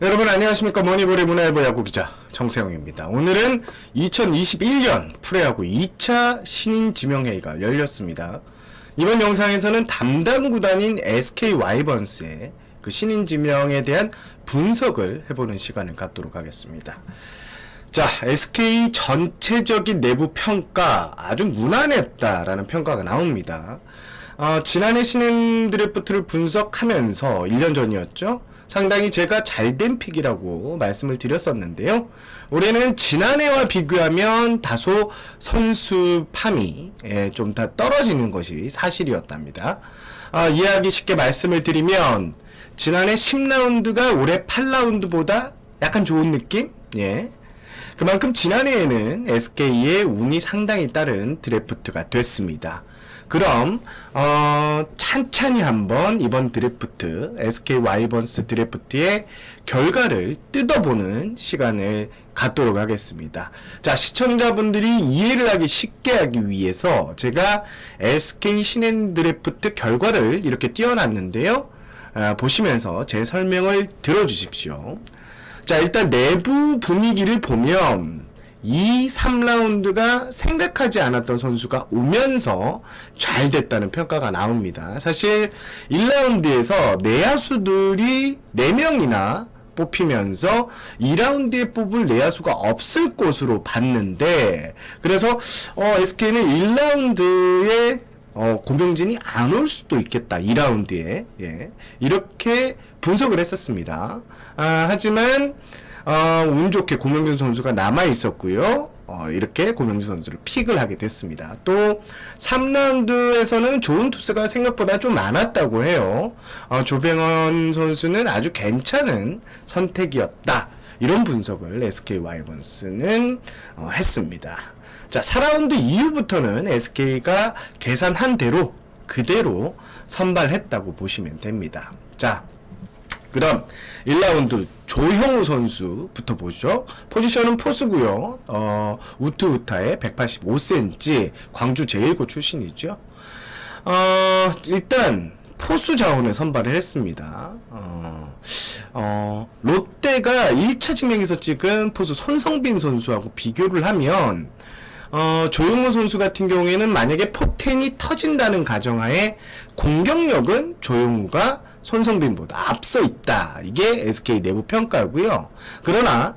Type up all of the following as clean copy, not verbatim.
여러분 안녕하십니까. 머니볼의 문화일보 야구기자 정세영입니다. 오늘은 2021년 프로야구 2차 신인 지명회의가 열렸습니다. 이번 영상에서는 담당 구단인 SK 와이번스의 그 신인 지명에 대한 분석을 해보는 시간을 갖도록 하겠습니다. 자, SK 전체적인 내부 평가 아주 무난했다라는 평가가 나옵니다. 지난해 신인 드래프트를 분석하면서 1년 전이었죠. 상당히 제가 잘된 픽이라고 말씀을 드렸었는데요. 올해는 지난해와 비교하면 다소 선수팜이 좀 다 떨어지는 것이 사실이었답니다. 이해하기 쉽게 말씀을 드리면 지난해 10라운드가 올해 8라운드보다 약간 좋은 느낌? 예. 그만큼 지난해에는 SK의 운이 상당히 따른 드래프트가 됐습니다. 그럼 찬찬히 한번 이번 드래프트 SK 와이번스 드래프트의 결과를 뜯어보는 시간을 갖도록 하겠습니다. 자, 시청자분들이 이해를 하기 쉽게 하기 위해서 제가 SK 신인 드래프트 결과를 이렇게 띄워놨는데요. 보시면서 제 설명을 들어주십시오. 자, 일단 내부 분위기를 보면 2, 3라운드가 생각하지 않았던 선수가 오면서 잘 됐다는 평가가 나옵니다. 사실 1라운드에서 내야수들이 4명이나 뽑히면서 2라운드에 뽑을 내야수가 없을 것으로 봤는데, 그래서 SK는 1라운드에 고명진이 안 올 수도 있겠다. 2라운드에. 예. 이렇게 분석을 했었습니다. 하지만 운 좋게 고명준 선수가 남아 있었고요. 이렇게 고명준 선수를 픽을 하게 됐습니다. 또 3라운드에서는 좋은 투수가 생각보다 좀 많았다고 해요. 조병헌 선수는 아주 괜찮은 선택이었다. 이런 분석을 SK 와이번스는 했습니다. 자, 4라운드 이후부터는 SK가 계산한 대로 그대로 선발했다고 보시면 됩니다. 자, 그럼 1라운드 조형우 선수부터 보죠. 포지션은 포수고요. 우투우타의 185cm 광주 제1고 출신이죠. 일단 포수 자원을 선발을 했습니다. 롯데가 1차 지명에서 찍은 포수 손성빈 선수하고 비교를 하면 조용호 선수 같은 경우에는 만약에 포텐이 터진다는 가정하에 공격력은 조용호가 손성빈보다 앞서 있다. 이게 SK 내부 평가고요. 그러나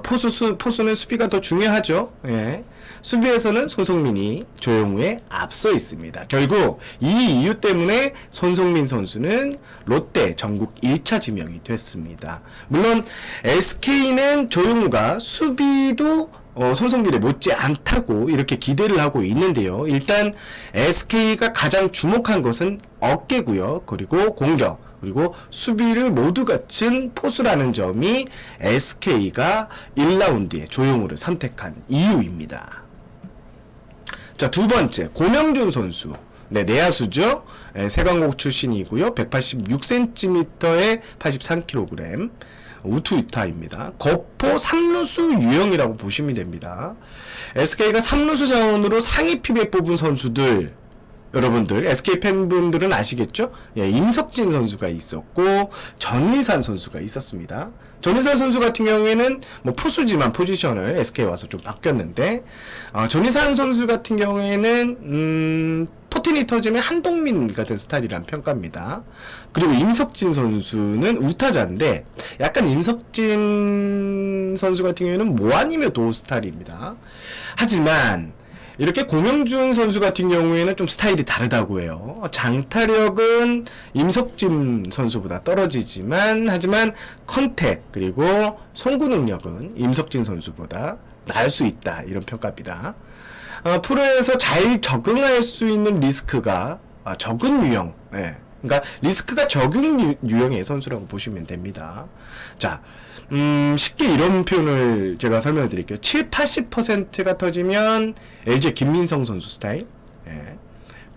포수는 수비가 더 중요하죠. 예. 수비에서는 손성민이 조용우에 앞서 있습니다. 결국 이 이유 때문에 손성민 선수는 롯데 전국 1차 지명이 됐습니다. 물론 SK는 조용우가 수비도 손성민에 못지 않다고 이렇게 기대를 하고 있는데요. 일단 SK가 가장 주목한 것은 어깨고요. 그리고 공격, 그리고 수비를 모두 갖춘 포수라는 점이 SK가 1라운드에 조용우를 선택한 이유입니다. 자, 두 번째, 고명준 선수. 네, 내야수죠. 세광고 출신이고요. 186cm에 83kg. 우투이타입니다. 거포 3루수 유형이라고 보시면 됩니다. SK가 3루수 자원으로 상위 픽에 뽑은 선수들, 여러분들 SK 팬분들은 아시겠죠? 예, 임석진 선수가 있었고 전희산 선수가 있었습니다. 전희산 선수 같은 경우에는 뭐 포수지만 포지션을 SK에 와서 좀 바뀌었는데, 전희산 선수 같은 경우에는 포텐이 터지면 한동민 같은 스타일이란 평가입니다. 그리고 임석진 선수는 우타자인데 약간 임석진 선수 같은 경우에는 뭐 아니면 도 스타일입니다. 하지만 이렇게 고명준 선수 같은 경우에는 좀 스타일이 다르다고 해요. 장타력은 임석진 선수보다 떨어지지만, 하지만 컨택 그리고 송구 능력은 임석진 선수보다 나을 수 있다. 이런 평가입니다. 프로에서 잘 적응할 수 있는 리스크가 적은 유형, 예. 그러니까 리스크가 적은 유형의 선수라고 보시면 됩니다. 자, 쉽게 이런 표현을 제가 설명을 드릴게요. 70-80%가 터지면 LG 김민성 선수 스타일, 예.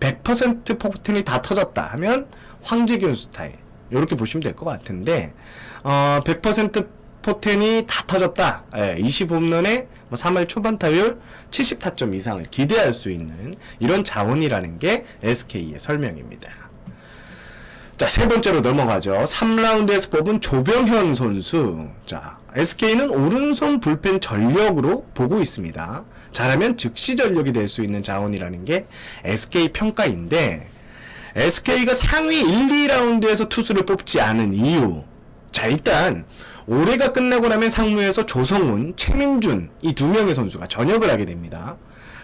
100% 포텐이 다 터졌다 하면 황재균 스타일, 이렇게 보시면 될 것 같은데, 100% 포텐이 다 터졌다. 20홈런에 3할 초반 타율 70타점 이상을 기대할 수 있는 이런 자원이라는 게 SK의 설명입니다. 자, 세 번째로 넘어가죠. 3라운드에서 뽑은 조병현 선수. 자, SK는 오른손 불펜 전력으로 보고 있습니다. 잘하면 즉시 전력이 될 수 있는 자원이라는 게 SK 평가인데, SK가 상위 1, 2라운드에서 투수를 뽑지 않은 이유. 자, 일단 올해가 끝나고 나면 상무에서 조성훈, 최민준 이 두 명의 선수가 전역을 하게 됩니다.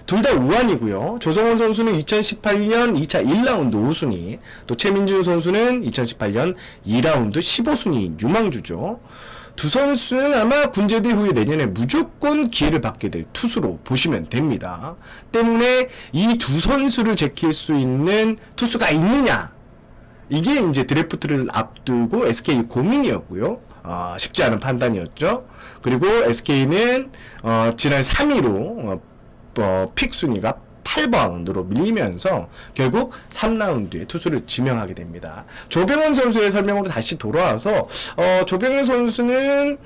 둘 다 우완이고요. 조성훈 선수는 2018년 2차 1라운드 5순위, 또 최민준 선수는 2018년 2라운드 15순위 유망주죠. 두 선수는 아마 군제대 후에 내년에 무조건 기회를 받게 될 투수로 보시면 됩니다. 때문에 이 두 선수를 제킬 수 있는 투수가 있느냐, 이게 이제 드래프트를 앞두고 SK 고민이었고요. 쉽지 않은 판단이었죠. 그리고 SK는 지난 3위로 픽 순위가 8번으로 밀리면서 결국 3라운드에 투수를 지명하게 됩니다. 조병헌 선수의 설명으로 다시 돌아와서 조병헌 선수는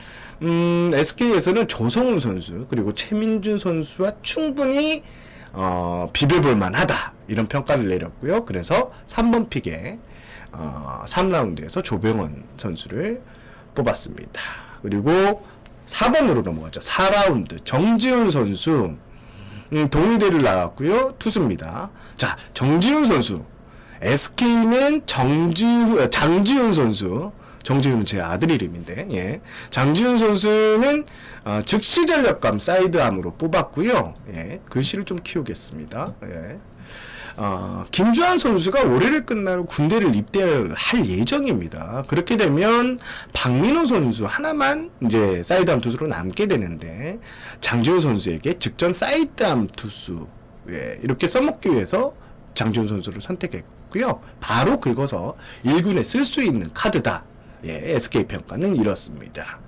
SK에서는 조성훈 선수 그리고 최민준 선수와 충분히 비벼볼 만하다, 이런 평가를 내렸고요. 그래서 3번 픽에 3라운드에서 조병헌 선수를 뽑았습니다. 그리고 4번으로 넘어가죠. 4라운드 정지훈 선수, 동의대를 나왔고요. 투수입니다. 자, 정지훈 선수. SK는 장지훈 선수. 정지훈은 제 아들 이름인데, 예. 장지훈 선수는 즉시 전력감 사이드암으로 뽑았고요. 예. 글씨를 좀 키우겠습니다. 예. 김주환 선수가 올해를 끝나고 군대를 입대할 예정입니다. 그렇게 되면 박민호 선수 하나만 이제 사이드암 투수로 남게 되는데, 장지훈 선수에게 직전 사이드암 투수, 예, 이렇게 써먹기 위해서 장지훈 선수를 선택했고요. 바로 긁어서 1군에 쓸 수 있는 카드다. 예, SK 평가는 이렇습니다.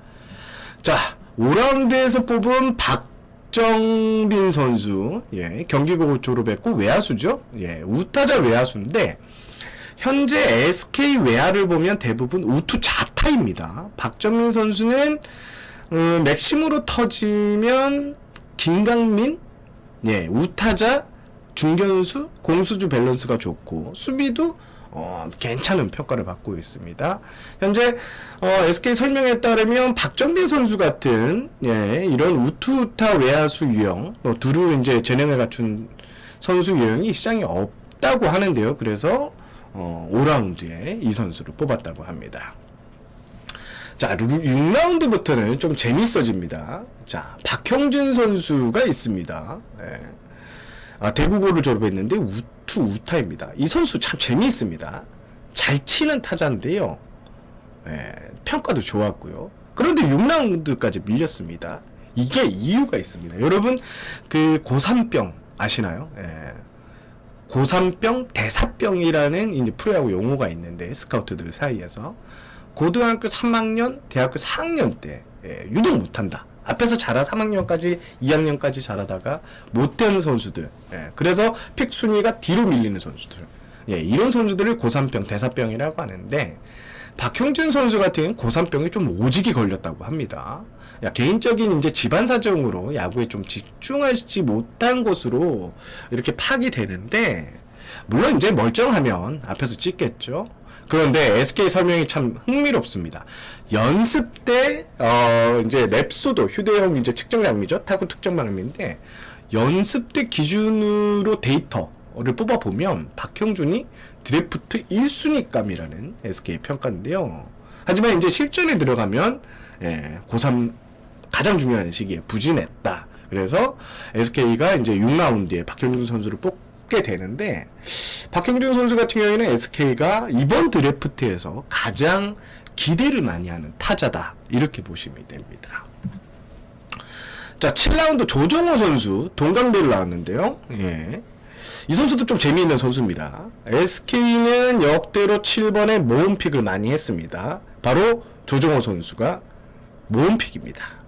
자, 5라운드에서 뽑은 박정빈 선수, 예, 경기고 졸업했고 외야수죠. 예, 우타자 외야수인데 현재 SK 외야를 보면 대부분 우투 좌타입니다. 박정빈 선수는 맥심으로 터지면 김강민, 예, 우타자, 중견수, 공수주 밸런스가 좋고 수비도 괜찮은 평가를 받고 있습니다. 현재 SK 설명에 따르면 박정빈 선수 같은, 예, 이런 우투우타 외야수 유형, 두루 이제 재능을 갖춘 선수 유형이 시장에 없다고 하는데요. 그래서 5라운드에 이 선수를 뽑았다고 합니다. 자, 6라운드부터는 좀 재밌어집니다. 자, 박형준 선수가 있습니다. 예. 대구고를 졸업했는데 우투 우타입니다. 이 선수 참 재미있습니다. 잘 치는 타자인데요. 예, 평가도 좋았고요. 그런데 6라운드까지 밀렸습니다. 이게 이유가 있습니다. 여러분, 그 고산병 아시나요? 예. 고산병, 대사병이라는 이제 프로야구 용어가 있는데, 스카우트들 사이에서 고등학교 3학년, 대학교 4학년 때, 예, 유독 못한다. 앞에서 3학년까지, 2학년까지 잘하다가 못된 선수들. 예, 그래서 픽 순위가 뒤로 밀리는 선수들. 예, 이런 선수들을 고산병, 대사병이라고 하는데, 박형준 선수 같은 경우는 고산병이 좀 오지게 걸렸다고 합니다. 야, 개인적인 이제 집안 사정으로 야구에 좀 집중하지 못한 것으로 이렇게 파악이 되는데, 물론 이제 멀쩡하면 앞에서 찍겠죠. 그런데 SK 설명이 참 흥미롭습니다. 연습 때 이제 랩소도 휴대용 이제 측정 장비죠. 타구 측정 장비인데 연습 때 기준으로 데이터를 뽑아 보면 박형준이 드래프트 1순위감이라는 SK 평가인데요. 하지만 이제 실전에 들어가면, 예, 고3 가장 중요한 시기에 부진했다. 그래서 SK가 이제 6라운드에 박형준 선수를 뽑게 되는데, 박형준 선수 같은 경우에는 SK가 이번 드래프트에서 가장 기대를 많이 하는 타자다, 이렇게 보시면 됩니다. 자, 7라운드 조정호 선수 동강대를 나왔는데요. 예. 이 선수도 좀 재미있는 선수입니다. SK는 역대로 7번에 모음픽을 많이 했습니다. 바로 조정호 선수가 모음픽입니다.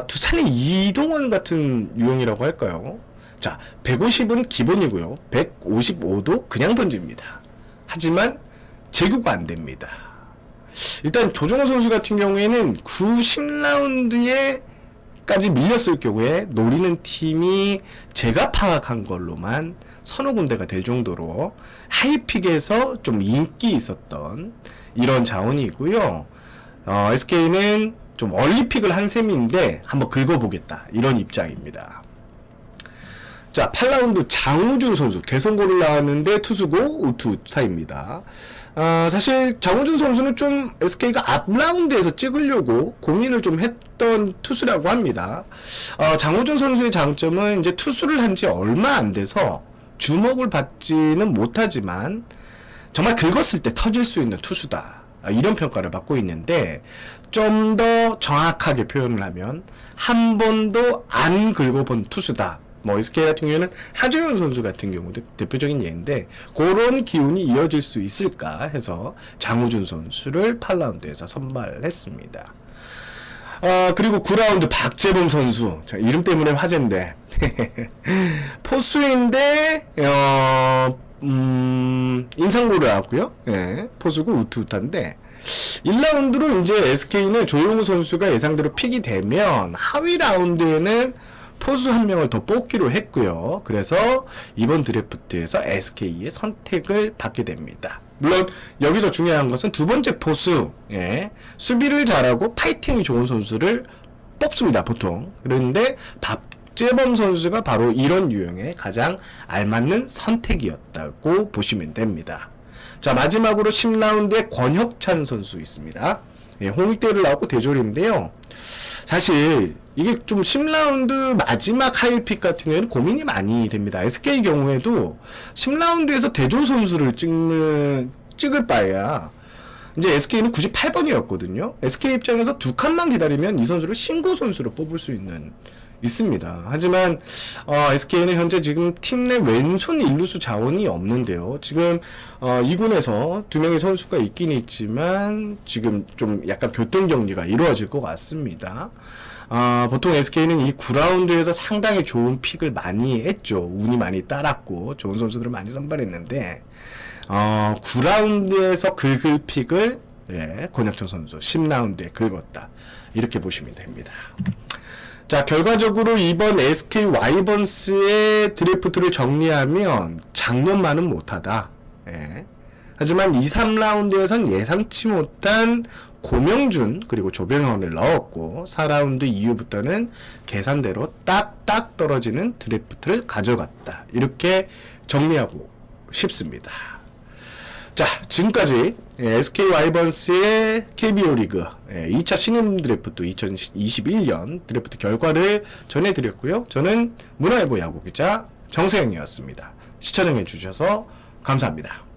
두산의 이동원 같은 유형이라고 할까요? 자, 150은 기본이고요. 155도 그냥 던집니다. 하지만 제구가 안 됩니다. 일단 조정호 선수 같은 경우에는 90라운드에 까지 밀렸을 경우에 노리는 팀이 제가 파악한 걸로만 서너 군데가 될 정도로 하이픽에서 좀 인기 있었던 이런 자원이고요. SK는 좀 얼리픽을 한 셈인데 한번 긁어보겠다 이런 입장입니다. 자, 8라운드 장우준 선수 대선고를 나왔는데 투수고 우투타입니다. 사실 장우준 선수는 좀 SK가 앞라운드에서 찍으려고 고민을 좀 했던 투수라고 합니다. 장우준 선수의 장점은 이제 투수를 한 지 얼마 안 돼서 주목을 받지는 못하지만 정말 긁었을 때 터질 수 있는 투수다. 이런 평가를 받고 있는데 좀 더 정확하게 표현을 하면 한 번도 안 긁어본 투수다. 뭐 SK 같은 경우에는 하재현 선수 같은 경우도 대표적인 예인데 그런 기운이 이어질 수 있을까 해서 장우준 선수를 8라운드에서 선발했습니다. 그리고 9라운드 박재범 선수. 자, 이름 때문에 화제인데 포수인데 인상고를 나왔고요. 예, 포수고 우투우타인데 1라운드로 이제 SK는 조용우 선수가 예상대로 픽이 되면 하위 라운드에는 포수 한 명을 더 뽑기로 했고요. 그래서 이번 드래프트에서 SK의 선택을 받게 됩니다. 물론 여기서 중요한 것은 두 번째 포수, 예, 수비를 잘하고 파이팅이 좋은 선수를 뽑습니다, 보통. 그런데 박재범 선수가 바로 이런 유형의 가장 알맞는 선택이었다고 보시면 됩니다. 자, 마지막으로 10라운드에 권혁찬 선수 있습니다. 예, 홍익대를 나왔고 대졸인데요. 사실 이게 좀 10라운드 마지막 하이픽 같은 경우에는 고민이 많이 됩니다. SK 경우에도 10라운드에서 대졸 선수를 찍을 바에야 이제 SK는 98번이었거든요. SK 입장에서 두 칸만 기다리면 이 선수를 신고 선수로 뽑을 수 있습니다. 하지만 SK는 현재 지금 팀 내 왼손 일루수 자원이 없는데요. 지금 2군에서 두 명의 선수가 있긴 있지만 지금 좀 약간 교통 정리가 이루어질 것 같습니다. 보통 SK는 이 9라운드에서 상당히 좋은 픽을 많이 했죠. 운이 많이 따랐고 좋은 선수들을 많이 선발했는데 9라운드에서 긁을 픽을, 예, 권혁찬 선수 10라운드에 긁었다. 이렇게 보시면 됩니다. 자, 결과적으로 이번 SK 와이번스의 드래프트를 정리하면 작년만은 못하다. 예. 하지만 2, 3라운드에선 예상치 못한 고명준 그리고 조병헌을 넣었고 4라운드 이후부터는 계산대로 딱딱 떨어지는 드래프트를 가져갔다. 이렇게 정리하고 싶습니다. 자, 지금까지 SK 와이번스의 KBO 리그 2차 신인 드래프트 2021년 드래프트 결과를 전해드렸고요. 저는 문화일보 야구기자 정세영이었습니다. 시청해주셔서 감사합니다.